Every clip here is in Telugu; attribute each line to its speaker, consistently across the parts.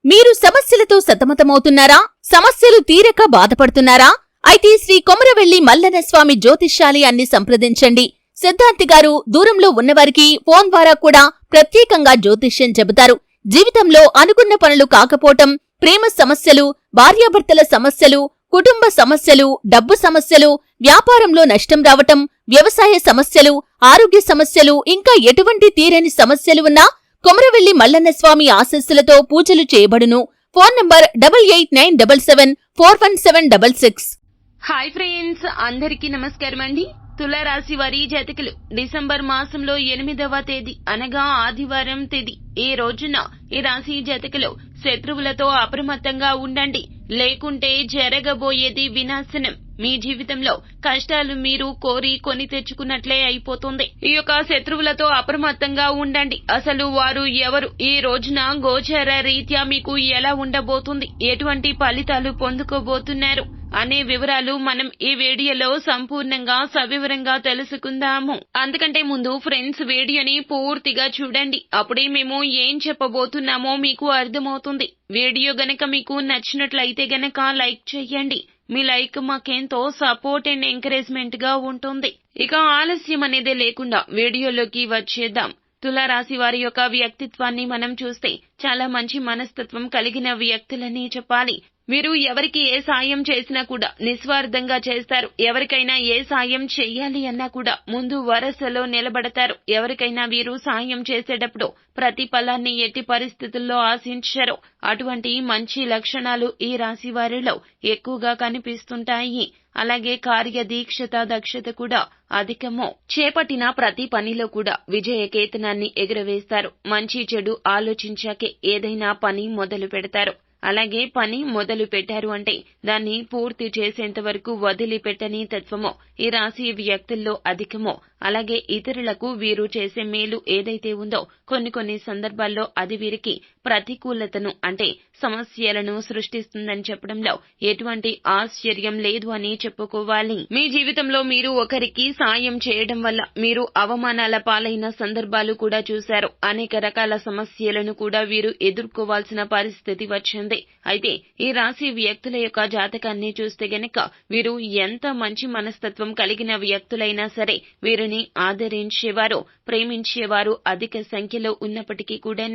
Speaker 1: మీరు సమస్యలతో సతమతమవుతున్నారా? సమస్యలు తీరక బాధపడుతున్నారా? అయితే శ్రీ కొమరవెల్లి మల్లన్న స్వామి జ్యోతిష్యాలయాన్ని సంప్రదించండి. సిద్ధాంతి గారు దూరంలో ఉన్నవారికి ఫోన్ ద్వారా కూడా ప్రత్యేకంగా జ్యోతిష్యం చెబుతారు. జీవితంలో అనుకున్న పనులు కాకపోవటం, ప్రేమ సమస్యలు, భార్యాభర్తల సమస్యలు, కుటుంబ సమస్యలు, డబ్బు సమస్యలు, వ్యాపారంలో నష్టం రావటం, వ్యవసాయ సమస్యలు, ఆరోగ్య సమస్యలు, ఇంకా ఎటువంటి తీరని సమస్యలు ఉన్నా కొమరవెల్లి మల్లన్న స్వామి ఆశీస్సులతో పూజలు చేయబడును. Phone number 8897741766.
Speaker 2: హాయ్ ఫ్రెండ్స్, అందరికీ నమస్కారం అండి. తులారాశి వారి జాతకులు డిసెంబర్ మాసంలో 8వ తేదీ అనగా ఆదివారం తేదీ ఈ రోజున ఈ రాశి జాతకులు శత్రువులతో అప్రమత్తంగా ఉండండి, లేకుంటే జరగబోయేది వినాశనం. మీ జీవితంలో కష్టాలు మీరు కోరి కొని తెచ్చుకున్నట్లే అయిపోతుంది. ఈ యొక్క శత్రువులతో అప్రమత్తంగా ఉండండి. అసలు వారు ఎవరు, ఈ రోజున గోచర రీత్యా మీకు ఎలా ఉండబోతుంది, ఎటువంటి ఫలితాలు పొందుకోబోతున్నారు అనే వివరాలు మనం ఈ వీడియోలో సంపూర్ణంగా సవివరంగా తెలుసుకుందాము. అందుకంటే ముందు ఫ్రెండ్స్ వీడియోని పూర్తిగా చూడండి, అప్పుడే మేము ఏం చెప్పబోతున్నామో మీకు అర్థమవుతుంది. వీడియో గనక మీకు నచ్చినట్లయితే గనక లైక్ చేయండి. మీ లైక్ మాకెంతో సపోర్ట్ అండ్ ఎంకరేజ్మెంట్ గా ఉంటుంది. ఇక ఆలస్యం అనేది లేకుండా వీడియోలోకి వచ్చేద్దాం. తులారాశి వారి యొక్క వ్యక్తిత్వాన్ని మనం చూస్తే చాలా మంచి మనస్తత్వం కలిగిన వ్యక్తులని చెప్పాలి. వీరు ఎవరికి ఏ సాయం చేసినా కూడా నిస్వార్థంగా చేస్తారు. ఎవరికైనా ఏ సాయం చెయ్యాలి అన్నా కూడా ముందు వరసలో నిలబడతారు. ఎవరికైనా వీరు సాయం చేసేటప్పుడు ప్రతిఫలాన్ని ఎట్టి పరిస్థితుల్లో ఆశించరు. అటువంటి మంచి లక్షణాలు ఈ రాశి వారిలో ఎక్కువగా కనిపిస్తుంటాయి. అలాగే కార్యదీక్షత దక్షత కూడా అధికము. చేపట్టిన ప్రతి పనిలో కూడా విజయకేతనాన్ని ఎగురవేస్తారు. మంచి చెడు ఆలోచించాకే ఏదైనా పని మొదలు పెడతారు. అలాగే పని మొదలు పెట్టారు అంటే దాన్ని పూర్తి చేసేంత వరకు వదిలిపెట్టని తత్వము ఈ రాశి వ్యక్తుల్లో అధికము. అలాగే ఇతరులకు వీరు చేసే మేలు ఏదైతే ఉందో కొన్ని సందర్భాల్లో అది వీరికి ప్రతికూలతను అంటే సమస్యలను సృష్టిస్తుందని చెప్పడంలో ఎటువంటి ఆశ్చర్యం లేదు అని చెప్పుకోవాలి. మీ జీవితంలో మీరు ఒకరికి సాయం చేయడం వల్ల మీరు అవమానాల పాలైన సందర్భాలు కూడా చూశారు. అనేక రకాల సమస్యలను కూడా వీరు ఎదుర్కోవాల్సిన పరిస్థితి వచ్చింది. అయితే ఈ రాశి వ్యక్తుల యొక్క జాతకాన్ని చూస్తే గనక వీరు ఎంత మంచి మనస్తత్వం కలిగిన వ్యక్తులైనా సరే వీరిని ఆదరించేవారు, ప్రేమించేవారు అధిక సంఖ్యలో ఉన్నప్పటికీ కూడా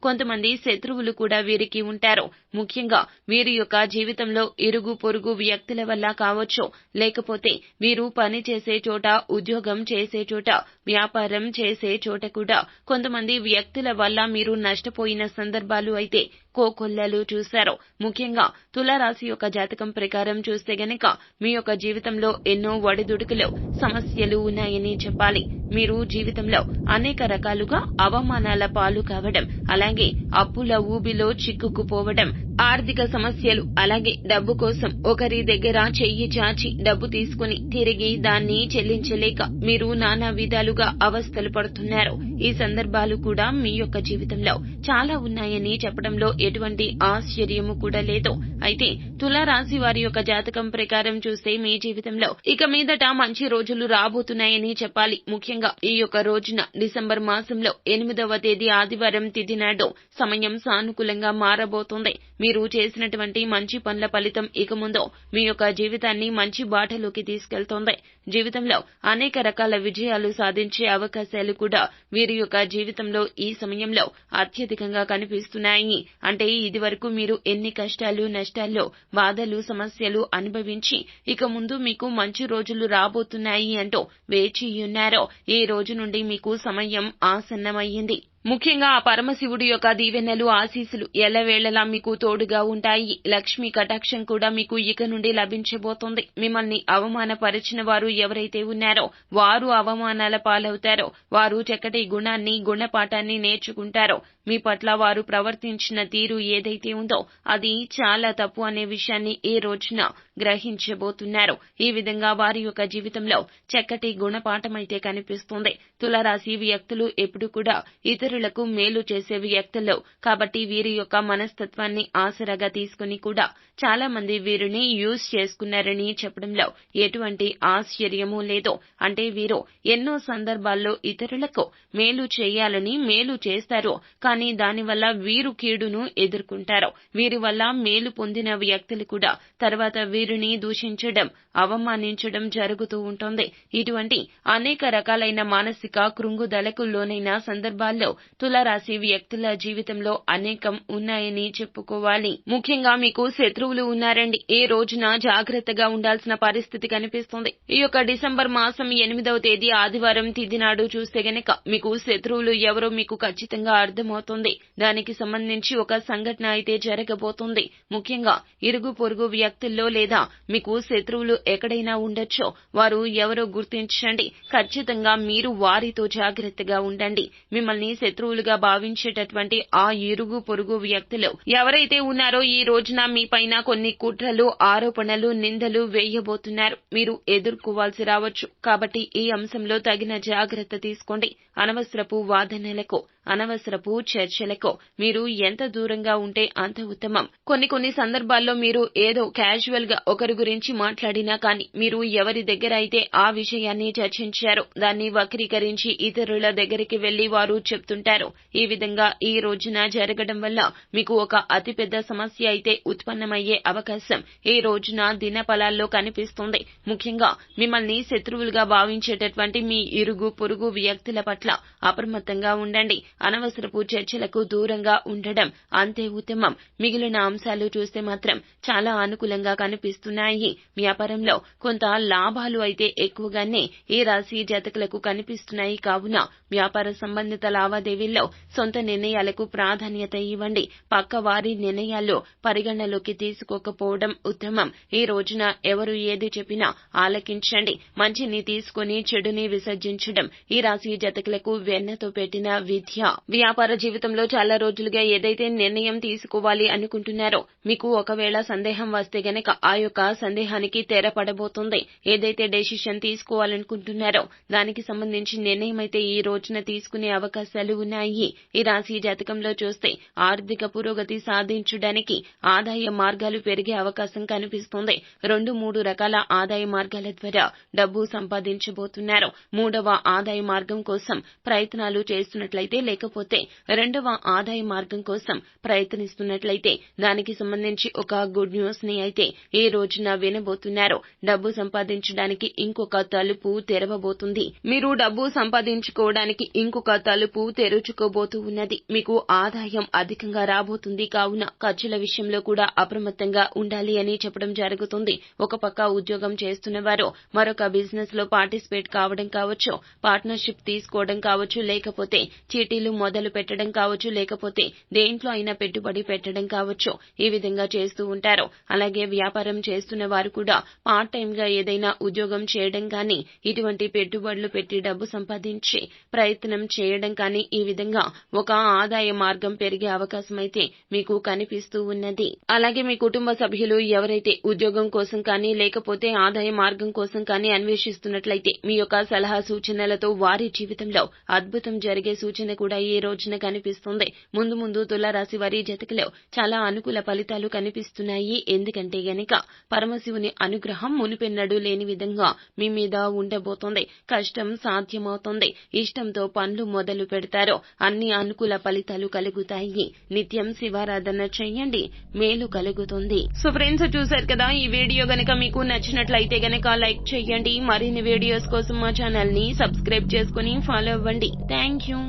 Speaker 2: కొంతమంది శత్రువులు కూడా వీరికి ఉంటారు. ముఖ్యంగా వీరి యొక్క జీవితంలో ఇరుగు పొరుగు వ్యక్తుల వల్ల కావచ్చు, లేకపోతే వీరు పని చేసే చోట, ఉద్యోగం చేసే చోట, వ్యాపారం చేసే చోట కూడా కొంతమంది వ్యక్తుల వల్ల మీరు నష్టపోయిన సందర్భాలు అయితే కోకొల్లలు చూశారు. ముఖ్యంగా తులారాశి యొక్క జాతకం ప్రకారం చూస్తే గనక మీ యొక్క జీవితంలో ఎన్నో ఒడిదుడుకులు, సమస్యలు ఉన్నాయని చెప్పాలి. మీరు జీవితంలో అనేక రకాలుగా అవమానాల పాలు కావడం, అలాగే అప్పుల ఊబిలో చిక్కుకుపోవడం, ఆర్థిక సమస్యలు, అలాగే డబ్బు కోసం ఒకరి దగ్గర చెయ్యి చాచి డబ్బు తీసుకుని తిరిగి దాన్ని చెల్లించలేక మీరు నానా విధాలుగా అవస్థలు పడుతున్నారు. ఈ సందర్భాలు కూడా మీ యొక్క జీవితంలో చాలా ఉన్నాయని చెప్పడంలో ఎటువంటి ఆశ్చర్యము కూడా లేదు. అయితే తులారాశి వారి యొక్క జాతకం ప్రకారం చూస్తే మీ జీవితంలో ఇక మీదట మంచి రోజులు రాబోతున్నాయని చెప్పాలి. ముఖ్యంగా ఈ యొక్క రోజున డిసెంబర్ మాసంలో 8వ తేదీ ఆదివారం తిథి నాడు సమయం సానుకూలంగా మారబోతోంది. మీరు చేసినటువంటి మంచి పనుల ఫలితం ఇక ముందు మీ యొక్క జీవితాన్ని మంచి బాటలోకి తీసుకెళ్తోంది. జీవితంలో అనేక రకాల విజయాలు సాధించే అవకాశాలు కూడా వీరి యొక్క జీవితంలో ఈ సమయంలో అత్యధికంగా కనిపిస్తున్నాయి. అంటే ఇది వరకు మీరు ఎన్ని కష్టాలు, నష్టాల్లో, బాధలు, సమస్యలు అనుభవించి ఇక ముందు మీకు మంచి రోజులు రాబోతున్నాయి అంటూ వేచియున్నారో ఈ రోజు నుండి మీకు సమయం ఆసన్నమయ్యింది. ముఖ్యంగా ఆ పరమశివుడి యొక్క దీవెనలు, ఆశీస్సులు ఎల్లవేళలా మీకు తోడుగా ఉంటాయి. లక్ష్మీ కటాక్షం కూడా మీకు ఇక నుండి లభించబోతోంది. మిమ్మల్ని అవమానపరిచిన వారు ఎవరైతే ఉన్నారో వారు అవమానాల పాలవుతారో, వారు చక్కటి గుణాన్ని, గుణపాఠాన్ని నేర్చుకుంటారో, మీ పట్ల వారు ప్రవర్తించిన తీరు ఏదైతే ఉందో అది చాలా తప్పు అనే విషయాన్ని ఈ రోజున గ్రహించబోతున్నారు. ఈ విధంగా వారి యొక్క జీవితంలో చక్కటి గుణపాఠమైతే కనిపిస్తుంది. తులారాశి వ్యక్తులు ఎప్పుడు కూడా ఇతరులకు మేలు చేసే వ్యక్తులు కాబట్టి వీరి యొక్క మనస్తత్వాన్ని ఆసరాగా తీసుకుని కూడా చాలా మంది వీరిని యూజ్ చేసుకున్నారని చెప్పడంలో ఎటువంటి ఆశ్చర్యమూ లేదు. అంటే వీరు ఎన్నో సందర్భాల్లో ఇతరులకు మేలు చేయాలని మేలు చేస్తారు, కానీ కానీ దానివల్ల వీరు కీడును ఎదుర్కొంటారు. వీరి వల్ల మేలు పొందిన వ్యక్తులు కూడా తర్వాత వీరిని దూషించడం, అవమానించడం జరుగుతూ ఉంటుంది. ఇటువంటి అనేక రకాలైన మానసిక కృంగుదలకు లోనైన సందర్భాల్లో తులారాశి వ్యక్తుల జీవితంలో అనేకం ఉన్నాయని చెప్పుకోవాలి. ముఖ్యంగా మీకు శత్రువులు ఉన్నారండి. ఏ రోజున జాగ్రత్తగా ఉండాల్సిన పరిస్థితి కనిపిస్తుంది. ఈ యొక్క డిసెంబర్ మాసం 8వ తేదీ ఆదివారం తిథి నాడు చూస్తే గనక మీకు శత్రువులు ఎవరో మీకు ఖచ్చితంగా అర్థమవుతుంది. దానికి సంబంధించి ఒక సంఘటన అయితే జరగబోతుంది. ముఖ్యంగా ఇరుగు పొరుగు వ్యక్తుల్లో లేదా మీకు శత్రువులు ఎక్కడైనా ఉండొచ్చో వారు ఎవరో గుర్తించండి. ఖచ్చితంగా మీరు వారితో జాగ్రత్తగా ఉండండి. మిమ్మల్ని శత్రువులుగా భావించేటటువంటి ఆ ఇరుగు పొరుగు వ్యక్తులు ఎవరైతే ఉన్నారో ఈ రోజున మీ పైన కొన్ని కుట్రలు, ఆరోపణలు, నిందలు వేయబోతున్నారు. మీరు ఎదుర్కోవాల్సి రావచ్చు. కాబట్టి ఈ అంశంలో తగిన జాగ్రత్త తీసుకోండి. అనవసరపు వాదనలకు, అనవసరపు చర్చలకు మీరు ఎంత దూరంగా ఉంటే అంత ఉత్తమం. కొన్ని సందర్భాల్లో మీరు ఏదో క్యాజువల్ గా ఒకరి గురించి మాట్లాడినా కానీ మీరు ఎవరి దగ్గర అయితే ఆ విషయాన్ని చర్చించారో దాన్ని వక్రీకరించి ఇతరుల దగ్గరికి వెళ్లి వారు చెప్తుంటారు. ఈ విధంగా ఈ రోజున జరగడం వల్ల మీకు ఒక అతిపెద్ద సమస్య అయితే ఉత్పన్నమయ్యే అవకాశం ఈ రోజున దినఫలాల్లో కనిపిస్తుంది. ముఖ్యంగా మిమ్మల్ని శత్రువులుగా భావించేటటువంటి మీ ఇరుగు పొరుగు వ్యక్తుల పట్ల అప్రమత్తంగా ఉండండి. అనవసరపు చర్చలకు దూరంగా ఉండడం అంతే ఉత్తమం. మిగిలిన అంశాలు చూస్తే మాత్రం చాలా అనుకూలంగా కనిపిస్తున్నాయి. వ్యాపారంలో కొంత లాభాలు అయితే ఎక్కువగానే ఈ రాశి జాతకులకు కనిపిస్తున్నాయి. కావున వ్యాపార సంబంధిత లావాదేవీల్లో సొంత నిర్ణయాలకు ప్రాధాన్యత ఇవ్వండి. పక్క వారి నిర్ణయాల్లో పరిగణలోకి తీసుకోకపోవడం ఉత్తమం. ఈ రోజున ఎవరు ఏది చెప్పినా ఆలకించండి. మంచిని తీసుకుని చెడుని విసర్జించడం ఈ రాశి జాతకులకు వెన్నతో పెట్టిన విద్య. వ్యాపార జీవితంలో చాలా రోజులుగా ఏదైతే నిర్ణయం తీసుకోవాలి అనుకుంటున్నారో మీకు ఒకవేళ సందేహం వస్తే గనక ఆ యొక్క సందేహానికి తెర పడబోతుంది. ఏదైతే డెసిషన్ తీసుకోవాలనుకుంటున్నారో దానికి సంబంధించి నిర్ణయం అయితే ఈ రోజున తీసుకునే అవకాశాలు ఉన్నాయి. ఈ రాశి జాతకంలో చూస్తే ఆర్థిక పురోగతి సాధించడానికి ఆదాయ మార్గాలు పెరిగే అవకాశం కనిపిస్తుంది. 2-3 రకాల ఆదాయ మార్గాల ద్వారా డబ్బు సంపాదించబోతున్నారు. 3వ ఆదాయ మార్గం కోసం ప్రయత్నాలు చేస్తున్నట్లయితే లేకపోతే 2వ ఆదాయ మార్గం కోసం ప్రయత్నిస్తున్నట్లయితే దానికి సంబంధించి ఒక గుడ్ న్యూస్ ని అయితే ఈ రోజున వినబోతున్నారు. డబ్బు సంపాదించడానికి ఇంకొక తలుపు తెరవబోతుంది. మీరు డబ్బు సంపాదించుకోవడానికి ఇంకొక తలుపు తెరుచుకోబోతూ ఉన్నది. మీకు ఆదాయం అధికంగా రాబోతుంది. కావున ఖర్చుల విషయంలో కూడా అప్రమత్తంగా ఉండాలి అని చెప్పడం జరుగుతుంది. ఒక పక్క ఉద్యోగం చేస్తున్న వారు మరొక బిజినెస్ లో పార్టిసిపేట్ కావడం కావచ్చు, పార్ట్నర్షిప్ తీసుకోవడం కావచ్చు, లేకపోతే చీటీలు మొదలు పెట్టడం కావచ్చు, లేకపోతే దేంట్లో అయినా పెట్టుబడి పెట్టడం కావచ్చు. ఈ విధంగా చేస్తూ ఉంటారు. అలాగే వ్యాపారం చేస్తున్న వారు కూడా పార్ట్ టైం గా ఏదైనా ఉద్యోగం చేయడం కానీ, ఇటువంటి పెట్టుబడులు పెట్టి డబ్బు సంపాదించే ప్రయత్నం చేయడం కానీ ఈ విధంగా ఒక ఆదాయ మార్గం పెరిగే అవకాశం అయితే మీకు కనిపిస్తూ ఉన్నది. అలాగే మీ కుటుంబ సభ్యులు ఎవరైతే ఉద్యోగం కోసం కానీ లేకపోతే ఆదాయ మార్గం కోసం కానీ అన్వేషిస్తున్నట్లయితే మీ యొక్క సలహా సూచనలతో వారి జీవితంలో అద్భుతం జరిగే సూచన కూడా ఈ రోజున కనిపిస్తుంది. ముందు తులారాశి వారి జాతకులు చాలా అనుకూల ఫలితాలు కనిపిస్తున్నాయి. ఎందుకంటే గనక పరమశివుని అనుగ్రహం మునుపెన్నడూ లేని విధంగా మీ మీద ఉండబోతోంది. కష్టం సాధ్యమవుతుంది. ఇష్టంతో పనులు మొదలు పెడతారు. అన్ని అనుకూల ఫలితాలు కలుగుతాయి. నిత్యం శివారాధన చేయండి, మేలు కలుగుతుంది. సో ఫ్రెండ్స్, చూశారు కదా, ఈ వీడియో గనక మీకు నచ్చినట్లయితే గనక లైక్ చేయండి. మరిన్ని వీడియోస్ కోసం మా ఛానల్ ని సబ్స్క్రైబ్ చేసుకుని ఫాలో అవ్వండి. Thank you.